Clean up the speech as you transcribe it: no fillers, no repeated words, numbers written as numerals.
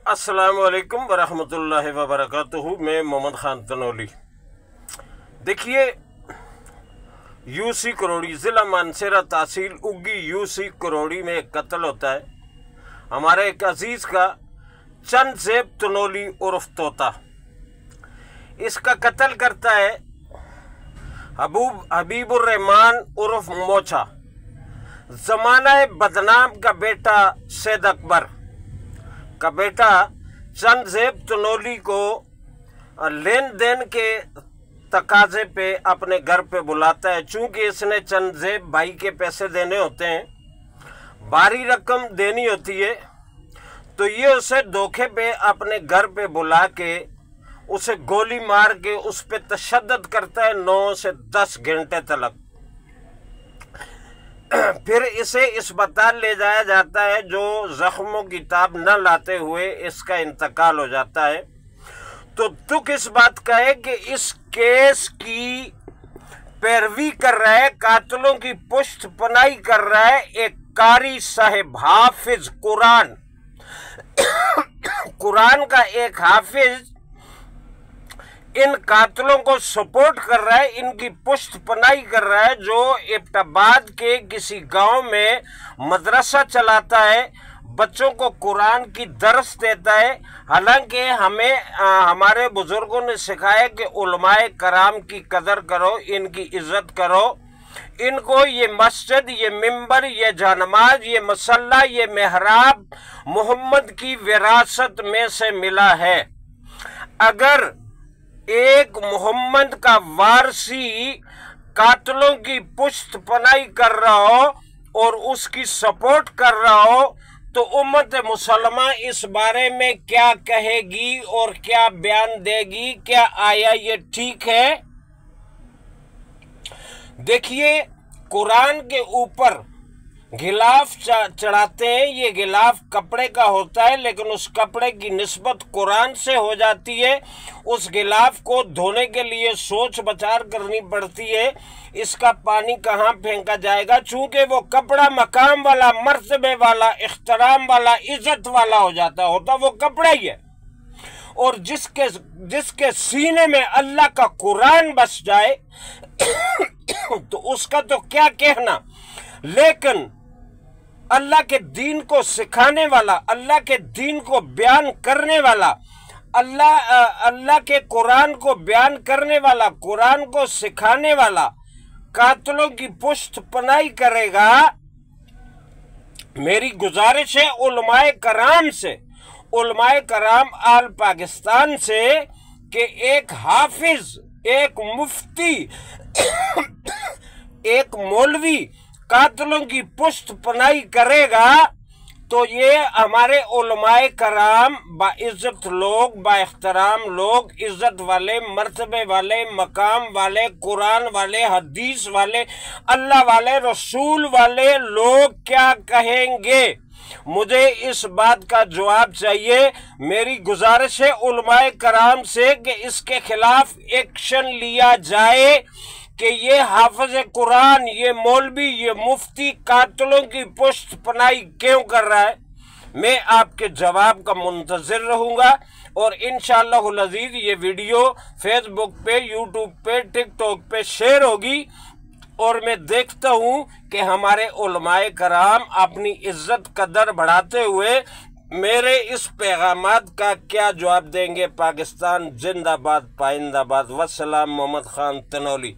अस्सलाम वालेकुम वरहमतुल्लाहि वबरकातुहू। मैं मोहम्मद खान तनोली। देखिए, यूसी करोड़ी ज़िला मानसरा तहसील उग्गी यूसी करोड़ी में एक कत्ल होता है। हमारे एक अजीज़ का चंद ज़ेब तनोली उर्फ तोता। इसका कत्ल करता है हबीबुर रहमान उर्फ मोचा, ज़माना बदनाम का बेटा सैद अकबर का बेटा चंद ज़ेब तनोली को लेन देन के तकाजे पे अपने घर पे बुलाता है। चूंकि इसने चंद ज़ेब भाई के पैसे देने होते हैं, भारी रकम देनी होती है, तो ये उसे धोखे पे अपने घर पे बुला के उसे गोली मार के उस पे तशद्दुद करता है 9 से 10 घंटे तक। फिर इसे अस्पताल ले जाया जाता है, जो जख्मों की ताब न लाते हुए इसका इंतकाल हो जाता है। तो दुख इस बात का है कि इस केस की पैरवी कर रहा है, कातलों की पुष्ट पनाही कर रहा है एक कारी साहिब, हाफिज कुरान का एक हाफिज इन कातलों को सपोर्ट कर रहा है, इनकी पुष्ट पनाही कर रहा है, जो एबटाबाद के किसी गांव में मदरसा चलाता है, बच्चों को कुरान की दर्स देता है। हालांकि हमारे बुजुर्गों ने सिखाया कि उलमाए कराम की कदर करो, इनकी इज्जत करो। इनको ये मस्जिद, ये मिंबर, ये जानमाज, ये मसल्ला, ये मेहराब मोहम्मद की विरासत में से मिला है। अगर एक मोहम्मद का वारसी कातलों की पुष्ट पनाही कर रहा हो और उसकी सपोर्ट कर रहा हो, तो उम्मत मुसलमा इस बारे में क्या कहेगी और क्या बयान देगी? क्या आया ये ठीक है? देखिए, कुरान के ऊपर गिलाफ चढ़ाते हैं। ये गिलाफ कपड़े का होता है, लेकिन उस कपड़े की निस्बत कुरान से हो जाती है। उस गिलाफ को धोने के लिए सोच विचार करनी पड़ती है, इसका पानी कहाँ फेंका जाएगा। चूंकि वो कपड़ा मकाम वाला, मर्तबे वाला, इख्तराम वाला, इज्जत वाला हो जाता होता वो कपड़ा ही है। और जिसके सीने में अल्लाह का कुरान बस जाए तो उसका तो क्या कहना। लेकिन अल्लाह के दीन को सिखाने वाला, अल्लाह के दीन को बयान करने वाला, अल्लाह के कुरान को बयान करने वाला, कुरान को सिखाने वाला कातलों की पुष्ट पनाही करेगा। मेरी गुजारिश है उलमाए कराम से, उलमाए कराम आल पाकिस्तान से, कि एक हाफिज, एक मुफ्ती, एक मौलवी कातलों की पुष्ट पनाही करेगा, तो ये हमारे उलमाए कराम बाइज्जत लोग, बाइख्तराम लोग, इज्जत वाले, मर्तबे वाले, मकाम वाले, कुरान वाले, हदीस वाले, अल्लाह वाले, रसूल वाले लोग क्या कहेंगे? मुझे इस बात का जवाब चाहिए। मेरी गुजारिश है उलमाए कराम से कि इसके खिलाफ एक्शन लिया जाए कि ये हाफिज कुरान, ये मौलवी, ये मुफ्ती कातलों की पुष्ट पनाही क्यों कर रहा है। मैं आपके जवाब का मुंतज़िर रहूंगा और इंशाअल्लाह अज़ीज़ ये वीडियो फेसबुक पे, यूट्यूब पे, टिकटॉक पे शेयर होगी। और मैं देखता हूँ कि हमारे उलमाए कराम अपनी इज्जत कदर बढ़ाते हुए मेरे इस पैगामात का क्या जवाब देंगे। पाकिस्तान जिंदाबाद, पाइंदाबाद। वस्सलाम। मोहम्मद खान तनोली।